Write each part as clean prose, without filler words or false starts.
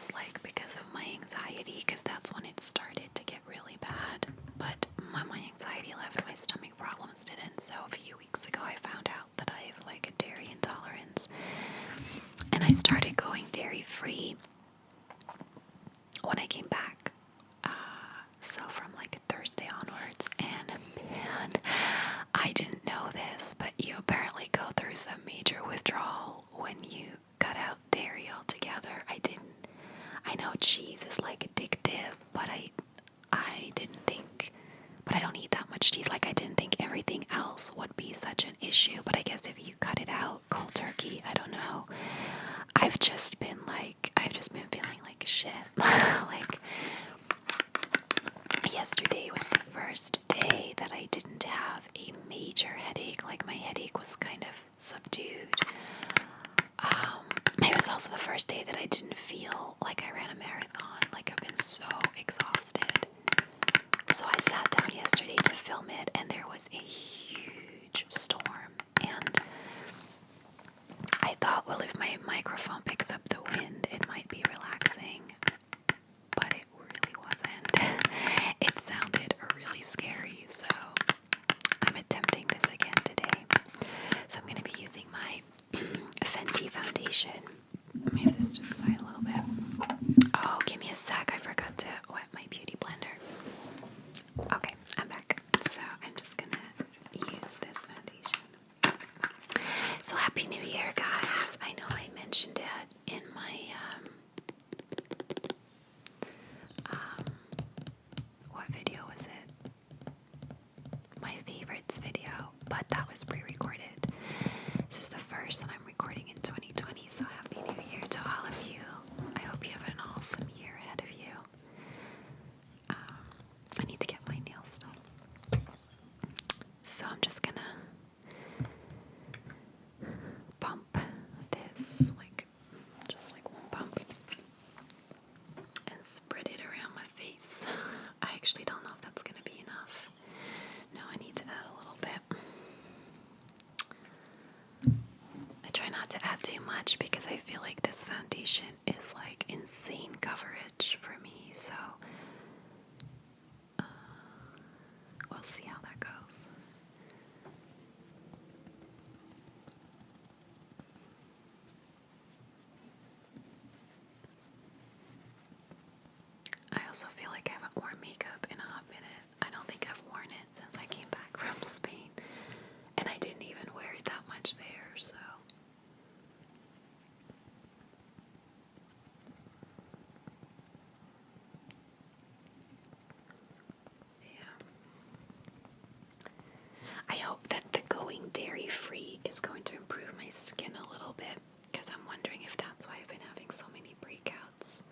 was like because of my anxiety, because that's when it started to get really bad. But my anxiety left, my stomach problems didn't. So a few weeks ago I found out that I have like a dairy intolerance, and I started going dairy free when I came back. So from like Thursday onwards, and man, I didn't know this, but you apparently go through some major withdrawal when you cut out dairy altogether. I know cheese is like addictive, but I didn't think, but I don't eat that much cheese. Like I didn't think everything else would be such an issue, but I guess if you cut it out cold turkey, I don't know. I've just been feeling like shit. Like yesterday was the first day that I didn't have a major headache. Like my headache was kind of subdued. It was also the first day that I didn't feel like I ran a marathon. Like I've been so exhausted. So I sat down yesterday to film it, and there was a huge storm. And I thought, well, if my microphone picks up the wind, it might be relaxing. But it really wasn't. It sounded really scary. So I'm attempting this again today. So I'm going to be using my Fenty foundation. Move this to the side a little bit. Oh, give me a sec. I forgot to wet my beauty blender. Okay, I'm back. So I'm just gonna use this foundation. So happy New Year, guys. I know I mentioned it in my what video was it? My favorites video, but that was pre-recorded. This is the first that I'm recording in 2020, so happy New Year to all of you. I hope you have an awesome year ahead of you. I need to get my nails done. So I'm just gonna bump this, just like one bump, and spread it around my face. I actually don't know if that's gonna be enough. No, I need to add a little bit. I try not to add too much because I feel like this foundation is like insane coverage for me, so we'll see how that goes. I also feel like I haven't worn makeup in a hot minute. I don't think I've worn it since I came back from Spain, and I didn't even wear it that much there, so I hope that the going dairy free is going to improve my skin a little bit, because I'm wondering if that's why I've been having so many breakouts.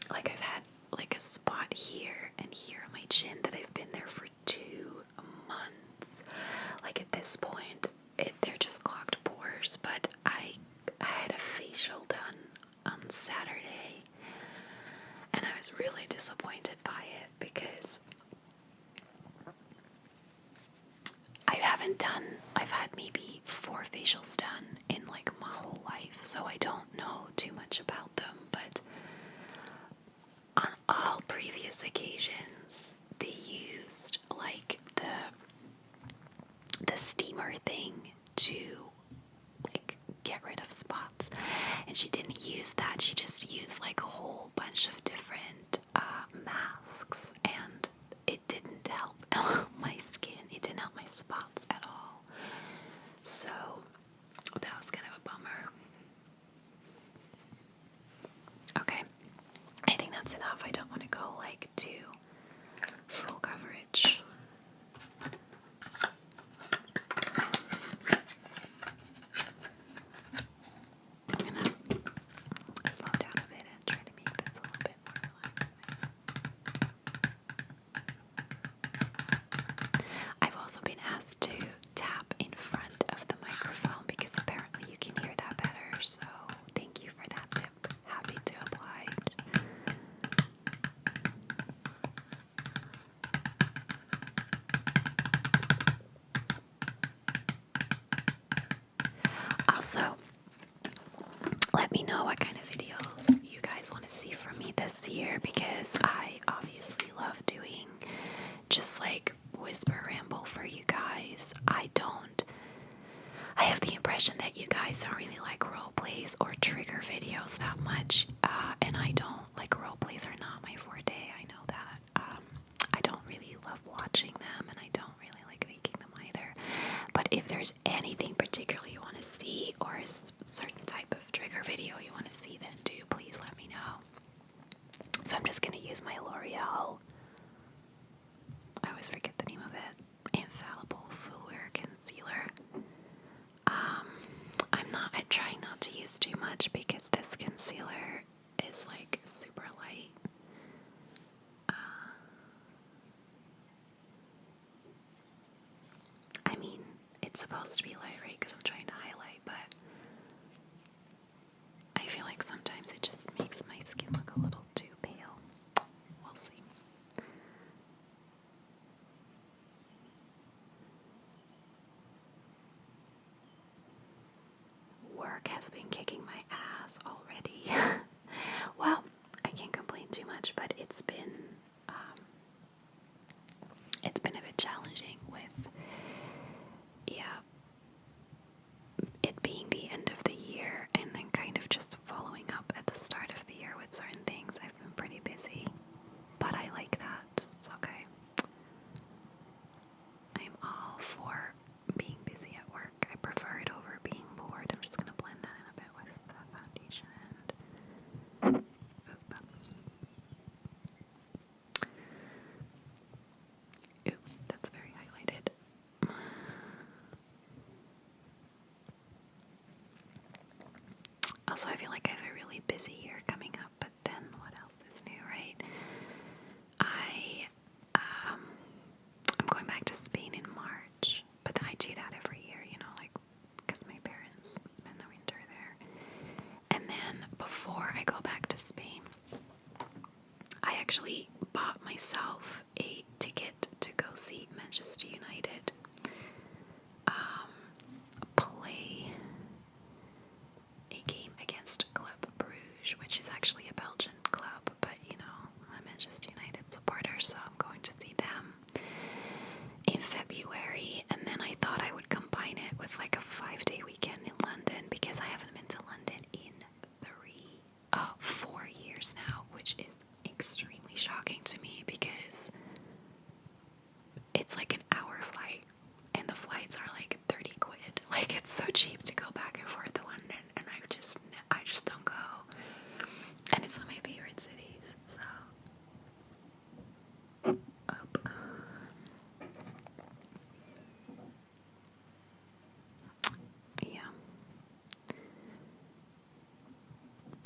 Like I've had like a spot here and here on my chin that I've been there for 2 months. Like at this point, they're just clogged pores, but I had a facial done on Saturday, and I was really disappointed by it because I've had maybe 4 facials done in like my whole life, so I don't know too much about them, but on all previous occasions they used like the steamer thing to like get rid of spots, and she didn't use that. She just used like a whole bunch of different masks, and it didn't help my skin. It didn't help my spots at all. So that was kind of a bummer. Okay, I think that's enough. I don't want to go like to full coverage. I'm gonna slow down a bit and try to make this a little bit more relaxing. I've also been asked to tap in front of the microphone because apparently you can hear that better, so thank you for that tip. Happy to oblige. Also, let me know what kind of videos you guys want to see from me this year, because I obviously love doing just like whisper ramble for you guys. I have the impression that you guys don't really like role plays or trigger videos that much, and I don't. Like, role plays are not my forte, I know that. I don't really love watching them, and I don't really like making them either. But if there's anything particular you want to see, or a certain type of trigger video you want to see, then do please let me know. So I'm just going to use my L'Oreal, I always forget the name of it, Infallible Full Wear Concealer. I try not to use too much because this concealer is like super light. I mean, it's supposed to be light, right? Because I'm trying to highlight, but I feel like sometimes it just makes my skin look a little too pale. We'll see. Work has been kicking my ass already. Well, I can't complain too much, but it's been a bit challenging with, it being the end of the year and then kind of just following up at the start of the year with certain things. I've been pretty busy, but I like that. It's okay. I'm all for being busy at work. I prefer it over being bored. I'm just gonna blend that in a bit with the foundation and oop, that's very highlighted. Also, I feel like I have a really busy year coming up, but then what else is new, right? I'm going back to Spain in March, but I do that every year, like, because my parents spend the winter there. And then before I go back to Spain, I actually bought myself a ticket to go see Manchester United play a game against Club Bruges, which is actually a Belgian club, but I'm a Manchester United supporter, so I'm going to see them in February. And then I thought I would combine it with like a 5-day weekend in London, because I haven't been to London in 4 years now, which is extremely shocking to me because it's like an hour flight and the flights are like 30 quid. Like, it's so cheap to go back and forth to London, and I just don't go. And it's one of my favorite cities, so yeah.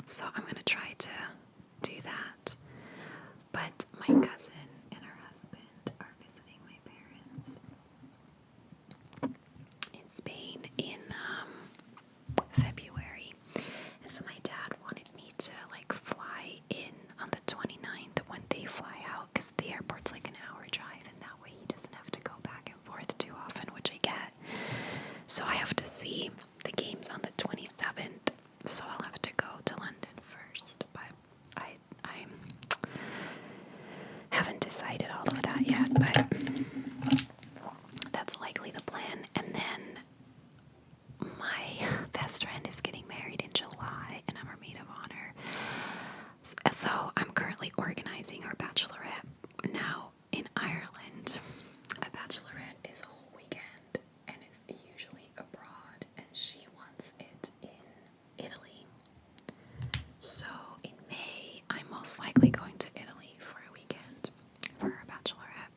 So I'm gonna try to do that. But my cousin and her husband are visiting my parents in Spain in February. And so my dad wanted me to like fly in on the 29th when they fly out, because the airport's like an hour drive, and that way he doesn't have to go back and forth too often, which I get. So I have to see the games on the 27th, so I'll have to go to London first, but I haven't decided all of that yet, but that's likely the plan. And then my best friend is getting married in July, and I'm her maid of honor. So I'm currently organizing our bachelorette. Now, in Ireland, a bachelorette is a whole weekend, and it's usually abroad, and she wants it in Italy. So in May, I'm most likely going to Italy for a weekend for her bachelorette.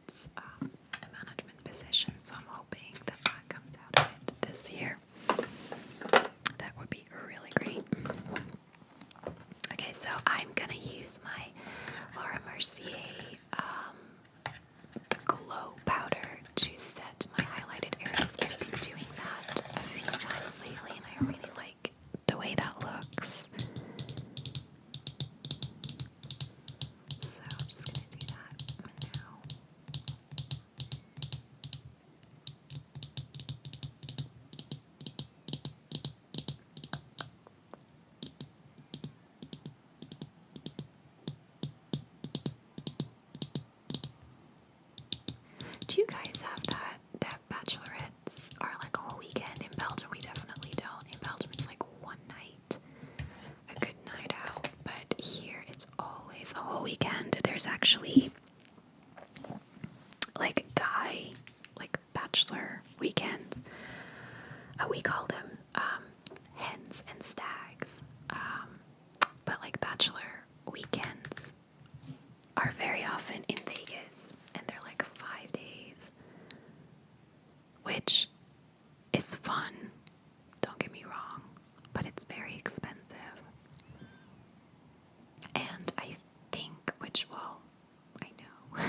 towards a management position, so I'm hoping that that comes out of it this year. That would be really great. Okay, so I'm gonna use my Laura Mercier the glow powder to set my highlighted areas. I've been doing that a few times lately, and I really like the way that looks. So I'm just gonna do that now. Do you guys have that bachelorettes are like a whole weekend? In Belgium, we definitely don't. In Belgium, it's like one night, a good night out. But here, it's always a whole weekend. There's actually like bachelor weekends. We call them hens and stags. But like bachelor weekends are very often in Vegas, and they're like 5 days, which is fun, don't get me wrong, but it's very expensive. And I think, I know,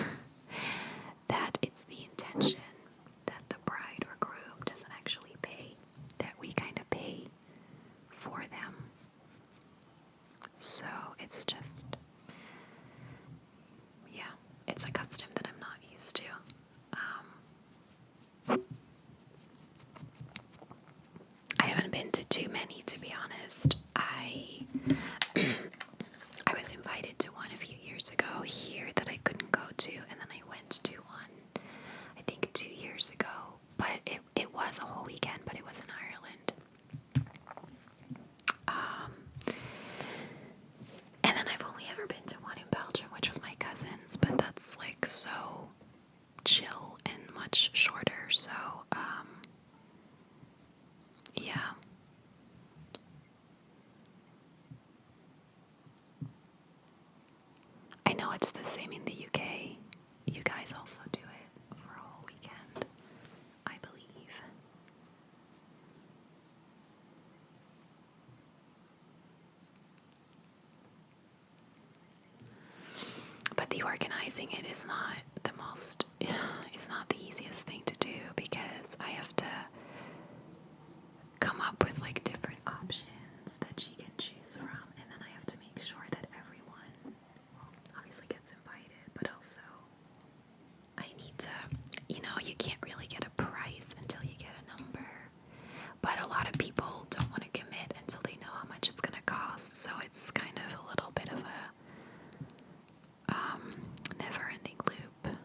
that it's the intention that the bride or groom doesn't actually pay, that we kind of pay for them. So it's just, yeah, it's a custom that I'm not used to. I haven't been to too many, to be honest. I was invited to one a few years ago here that I couldn't go to, and then I went to one, I think 2 years ago, but it was a whole weekend, but it was in Ireland. And then I've only ever been to one in Belgium, which was my cousin's, but that's like so chill and much shorter, so yeah. I know it's the same in the UK. You guys also do it for a whole weekend, I believe. But the organizing it is not it's not the easiest thing to do, because I have to come up with like different options that she can choose from, and then I have to make sure that everyone obviously gets invited, but also I need to, you can't really get a price until you get a number. But a lot of people don't want to commit until they know how much it's going to cost, so it's kind of a little bit of a never-ending loop.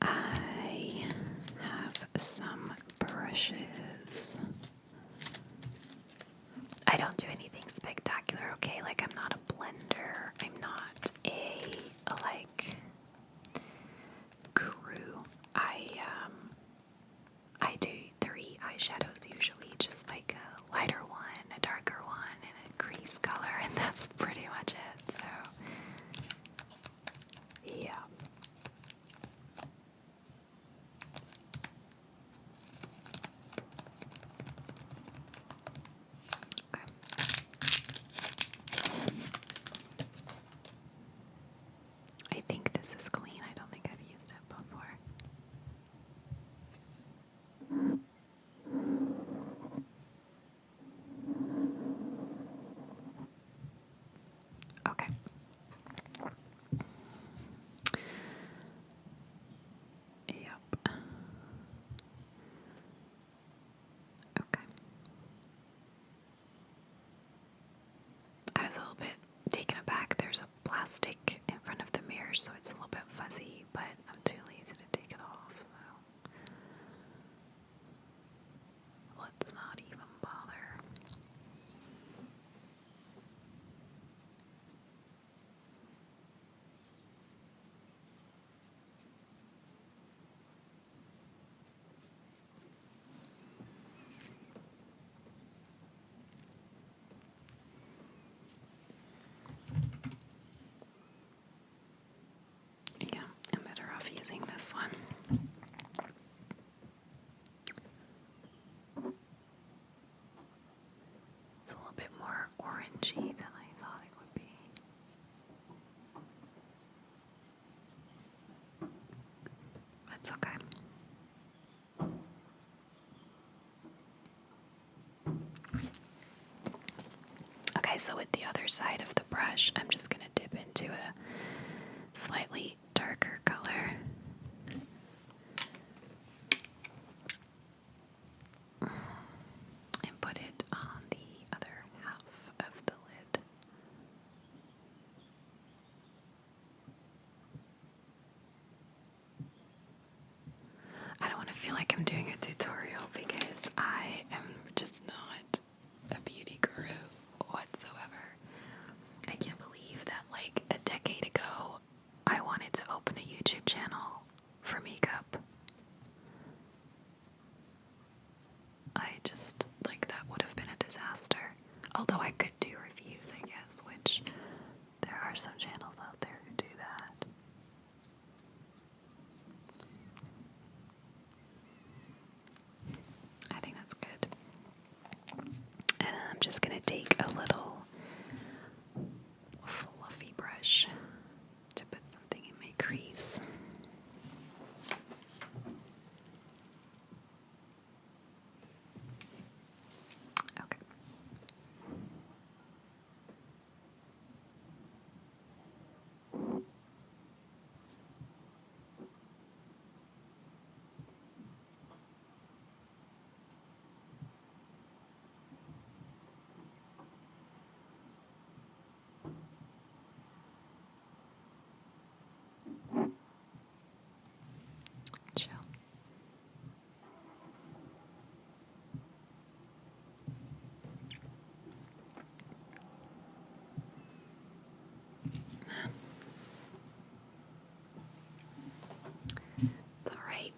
I have some brushes. I don't do anything spectacular, okay? Like, I'm not a blender. I'm not a like, guru. I do 3 eyeshadows usually, just like a lighter one, a darker one, and a crease color, and that's pretty much it, so, yeah. Okay. I think this is clean. I don't think I've used it before. Okay. Yep. Okay. I was a little bit taken aback. There's a plastic in front of the mirror, so it's a little bit fuzzy, but I'm too lazy to take it off, so let's not even bother. Yeah, I'm better off using this one. It's a little bit more orangey than I thought it would be. It's okay. Okay, so with the other side of the brush, I'm just going to dip into a slightly darker color. And put it on the other half of the lid. I don't want to feel like I'm doing a tutorial because I am just not a beauty guru whatsoever. I can't believe that like a decade ago I wanted to open a YouTube channel for makeup. I just, like, that would have been a disaster. Although I could do reviews, I guess, which there are some channels out there who do that. I think that's good. And I'm just going to take a little fluffy brush to put something in my crease. Okay. Chill. It's alright.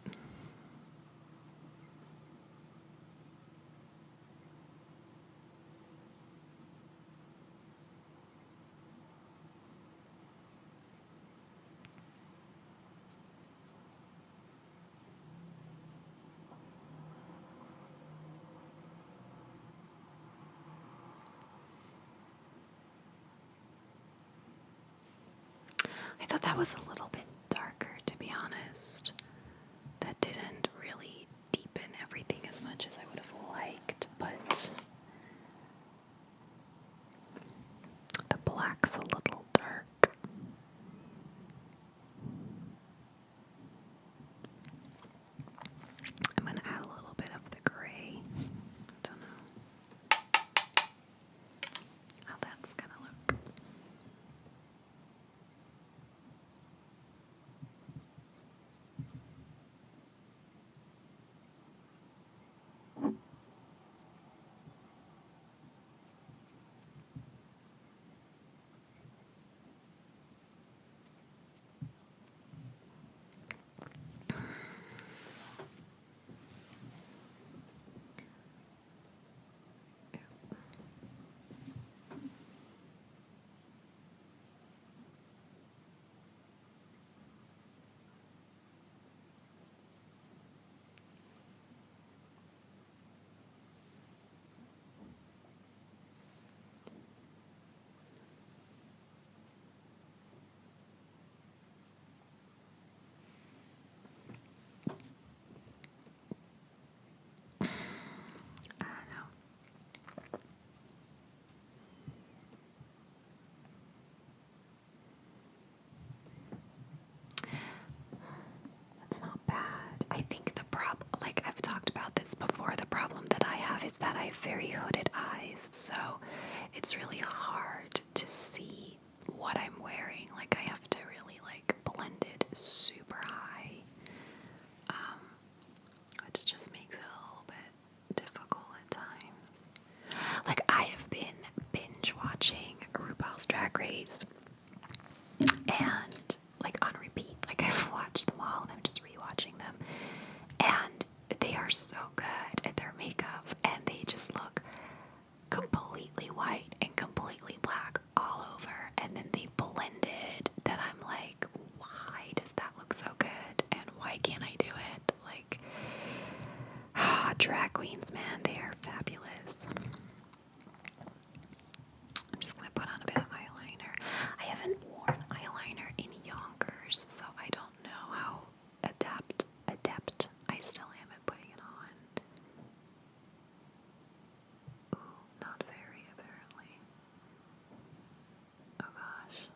I thought that was a little bit darker, to be honest. That didn't really deepen everything as much as I would have liked, but the black's a little dark. I'm going to add a little bit of the gray. I don't know how that's going to look. very hooded eyes, so it's really hard to see what I'm wearing. Like, I have to really like blend it super high, which just makes it a little bit difficult at times. Like, I have been binge watching RuPaul's Drag Race, and like on repeat. Like, I've watched them all and I'm just rewatching them, and they are so good at their makeup, and they just look completely white and completely black all over, and then they blended that I'm like, why does that look so good and why can't I do it? Like, drag queens, man, they are fabulous. I'm just gonna put on a bit of eyeliner. I haven't worn eyeliner in yonkers, so I don't know how adept I still am at putting it on. Ooh, not very, apparently. Oh gosh.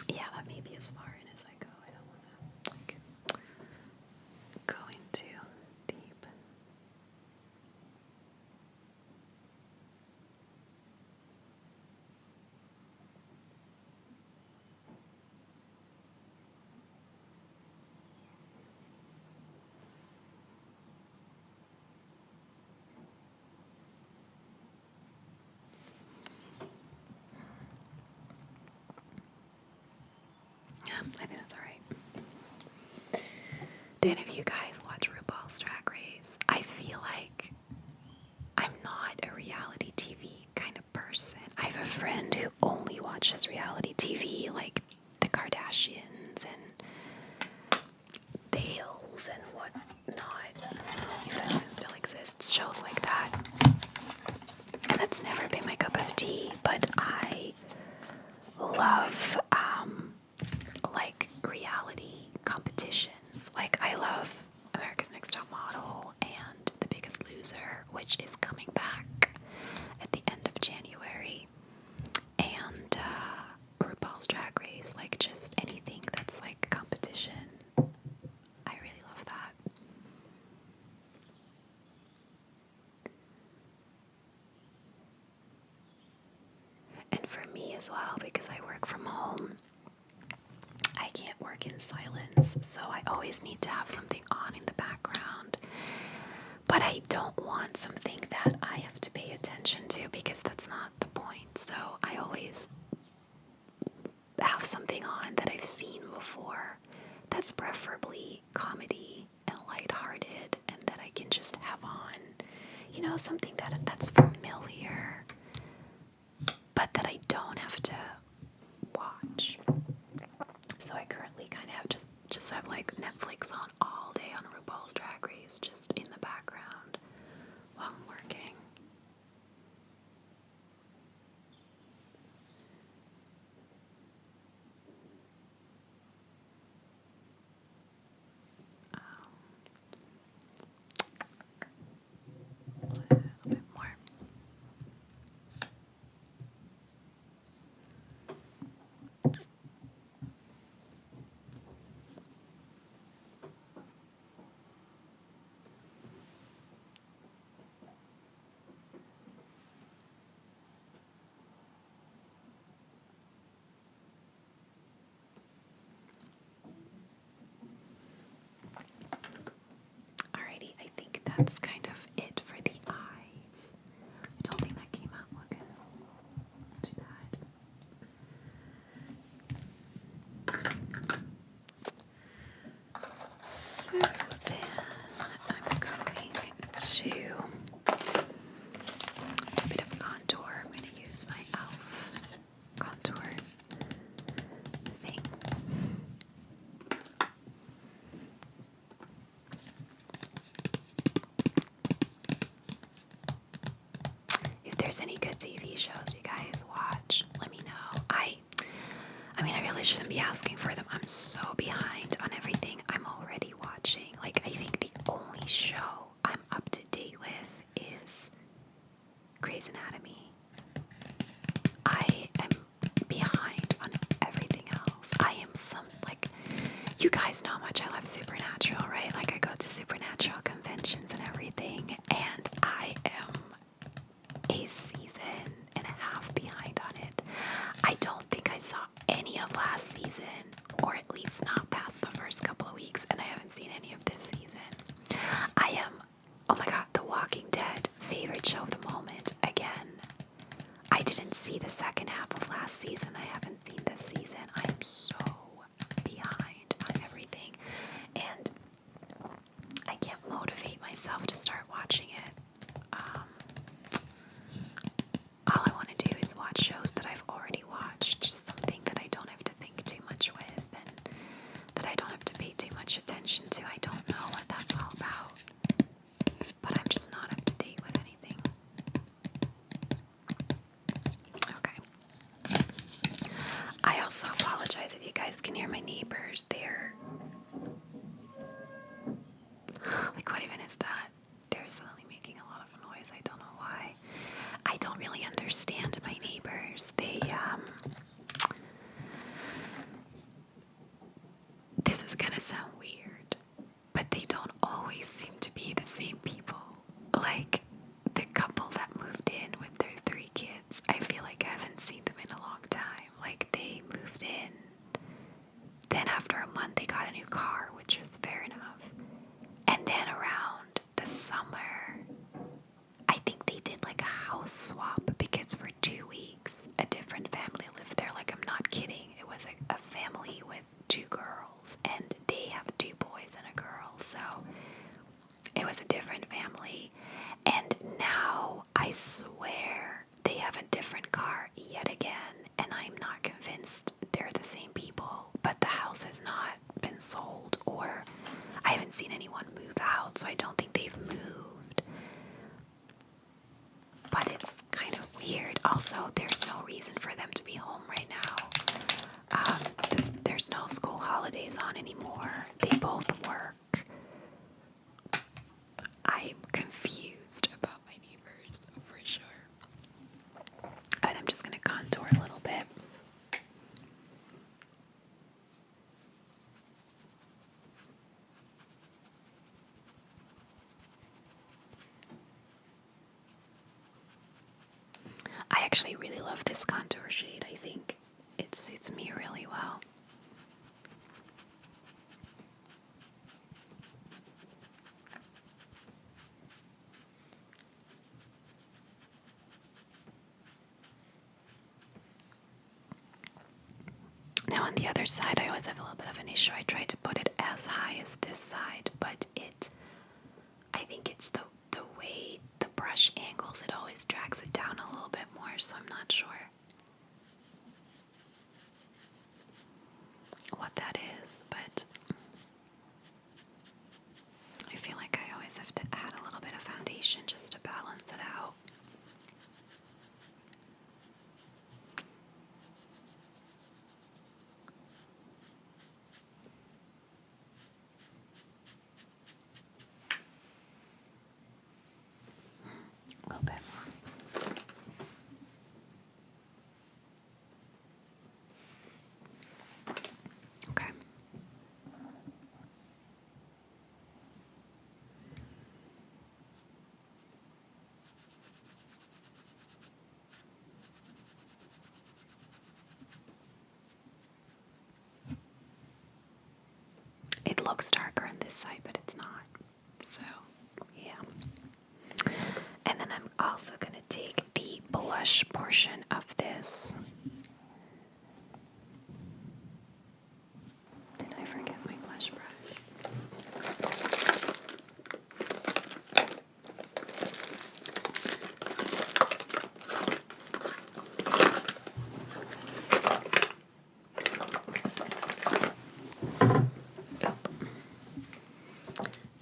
Yeah, that may be as far in as I go. I don't want to like go in too deep. Yeah, I think that's alright. Do any of you guys watch RuPaul's Drag Race? I feel like I'm not a reality TV kind of person. I have a friend who only watches reality TV, like the Kardashians and the Hills and whatnot, if that even still exists, shows like that. And that's never been my cup of tea, but I love like reality competitions. Like, I love America's Next Top Model and The Biggest Loser, which is coming back at the end of January, and RuPaul's Drag Race. Like, just anything that's like competition, I really love that. And for me as well, because I work from home, I can't work in silence, so I always need to have something on in the background. But I don't want something that I have to pay attention to, because that's not the point. So I always have something on that I've seen before, that's preferably comedy and lighthearted, and that I can just have on. You know, something that's familiar, but that I don't have to watch. So I currently kind of have just have like Netflix on all day on RuPaul's Drag Race, just in the background while I'm working. A little bit more. Alrighty, I think that's kind of it for the eyes. I don't think that came out looking too bad. So then I'm going to do a bit of contour. I'm going to use my e.l.f. contour thing. If there's any good TV shows you guys watch, let me know. I mean, I really shouldn't be asking for them. I'm so behind on everything I'm already watching. Like, I think the only show I'm up to date with is Grey's Anatomy. I am behind on You guys know how much I love Supernatural, right? Like, I go to Supernatural conventions and everything, and I am a season and a half behind on it. I don't think I saw any of last season, or at least not past the first couple of weeks, and I haven't seen any of this season. I am, oh my god, The Walking Dead, favorite show of the moment. Again, I didn't see the second half of last season. I haven't seen this season. I am so behind on everything, and I can't motivate myself to start watching it. All I want to do is watch shows that I've already watched, just something that I don't have to think too much with, and that I don't have to pay too much attention to. I don't know what that's all about, but I'm just not up to date with anything. Okay. I also apologize if you guys can hear my neighbors. They're like, what even is that? They're suddenly making a lot of noise. I don't know why. I don't really understand my neighbors. This is gonna sound weird, but they don't always seem to be the same people. Like, the couple that moved in with their 3 kids, I feel like I haven't seen them in a long time. Like, they moved in, then after a month they got a new car, which is fair enough. And then around the summer, I think they did like a house swap, because for 2 weeks a different family lived there. Like, I'm not kidding. It was a family with 2 girls, and they have 2 boys and a girl. So it was a different family. And now I swear they have a different car yet again, and I'm not convinced they're the same people. But the house has not been sold, or I haven't seen anyone move out, so I don't think they've moved. But it's kind of weird. Also, there's no reason for them to be home right now. There's no school holidays on anymore. They both work. I'm confused about my neighbors, for sure. And I'm just going to contour a little bit. I actually really love this contour shade. I think it suits me really well. Now on the other side, I always have a little bit of an issue. I try to put it as high as this side, but I think it's the way the brush angles, it always drags it down a little bit more, so I'm not sure what that is, but I feel like I always have to add a little bit of foundation just to balance it out. A little bit more. Okay. It looks darker on this side, but it's not. So, yeah. And then I'm also going to take the blush portion of this. Did I forget my blush brush?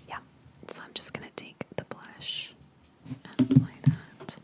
Yeah, so I'm just going to take the blush and apply that.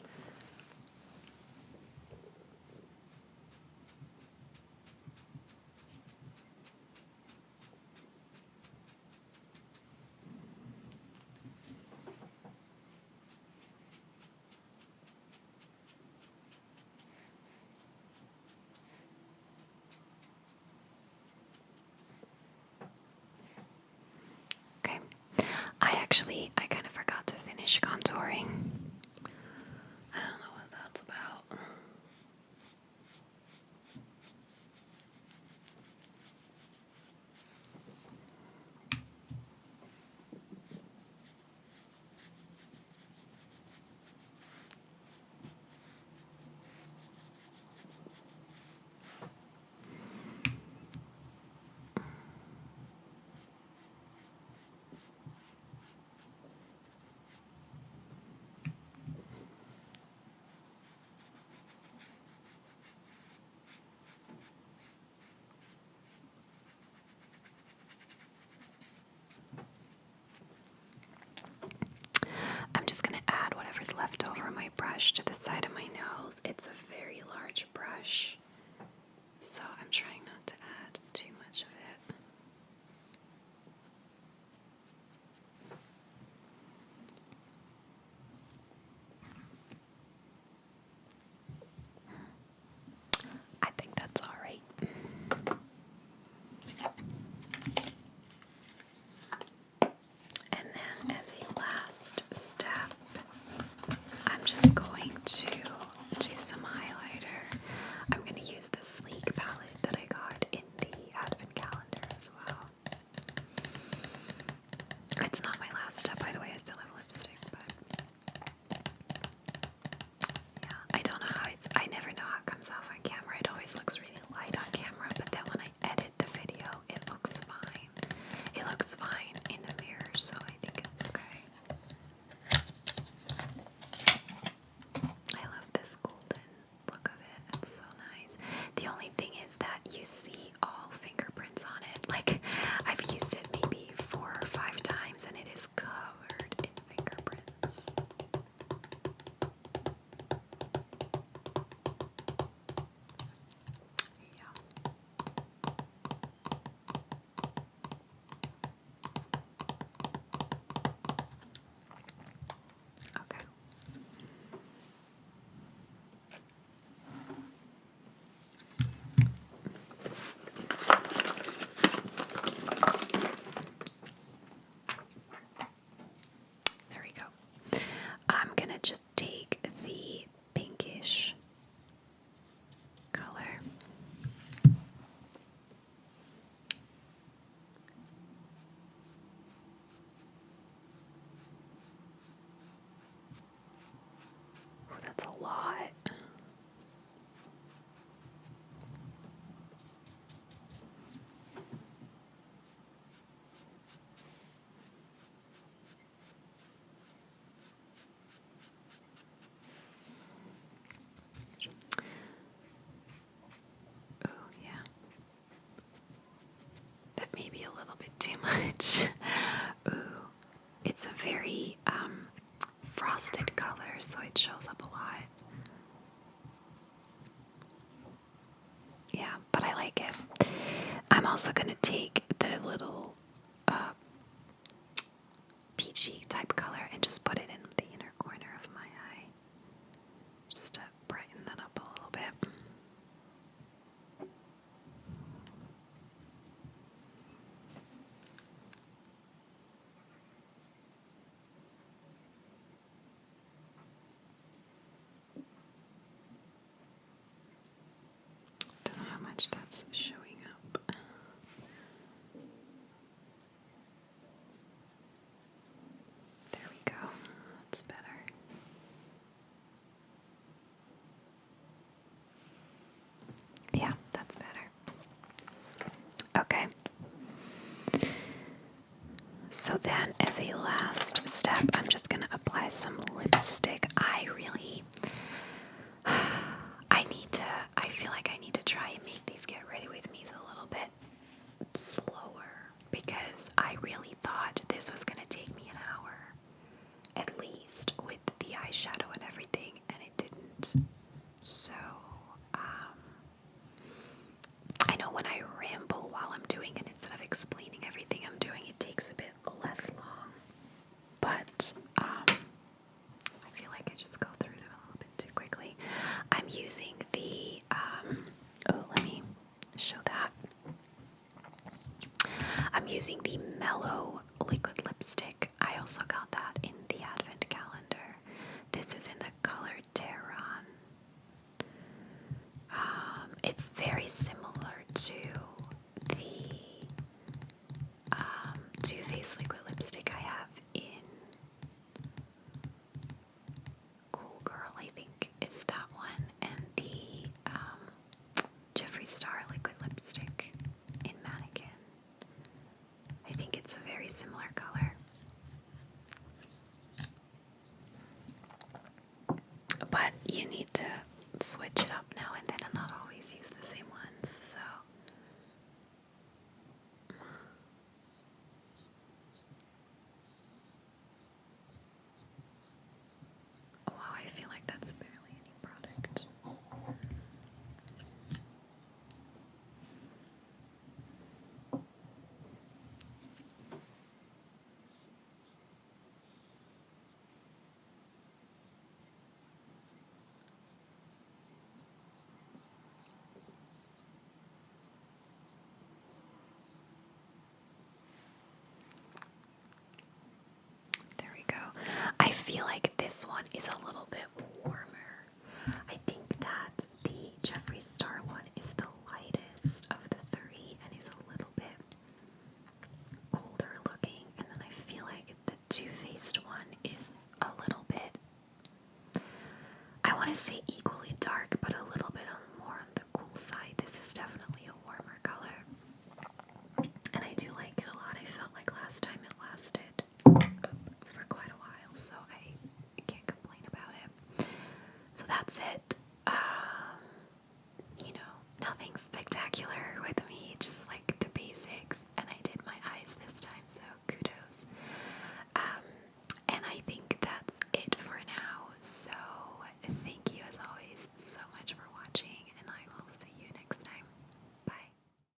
lower my brush to the side of my nose. It's a very large brush, so I'm trying not to add too much of it. I think that's all right. And then as a last step, I'm just going to do some highlighter. I'm going to use the Sleek palette that I got in the Advent calendar as well. It's not my last step, by the way. I still have lipstick, but yeah, I don't know how I never know how it comes off on camera. It always looks really light on camera, but then when I edit the video, it looks fine. It looks fine in the mirror, so I think it's okay. I love this golden look of it. It's so nice. The only thing is that you see all fingerprints on it. Like, I've used it maybe 4 or 5 times and it is covered in fingerprints. Yeah. Okay. There we go. I'm gonna just take the pinkish color. Oh, that's a lot. Oh, yeah. That may be a little bit too much. Ooh. It's a very frosted color, so it shows up a lot. Yeah, but I like it. I'm also going to take the little peachy type color and just put it in the inner corner of my eye. Just to brighten that up a little bit. Don't know how much that's showing up. There we go. That's better. Yeah, that's better. Okay. So then, as a last step, I'm just going to apply some lipstick. I feel like I need to try and make these Get Ready With Me's a little bit slower, because I really thought this was going to take me an hour, at least, with the eyeshadow and everything, and it didn't. So, I know when I ramble while I'm doing it, instead of explaining everything I'm doing, it takes a bit less long. But I feel like I just go through them a little bit too quickly. I'm using the, let me show that. I'm using the Mellow Liquid Lipstick. I also got that in the Advent calendar. This is in the color Terran. It's very similar to the Too Faced liquid lipstick I have in Cool Girl, I think it's that one, and the Jeffree Star liquid lipstick in Mannequin. I think it's a very similar color. But you need to switch it up now and then and not always use the same ones, so. Wow, I feel this one is a little bit warmer. I think that the Jeffree Star one is the lightest of the three and is a little bit colder looking. And then I feel like the Too Faced one is a little bit, I want to say equally dark, but a little bit more on the cool side. This is definitely a warmer color. And I do like it a lot. I felt like last time it lasted for quite a while, so I can't complain about it. So that's it. You know, nothing spectacular with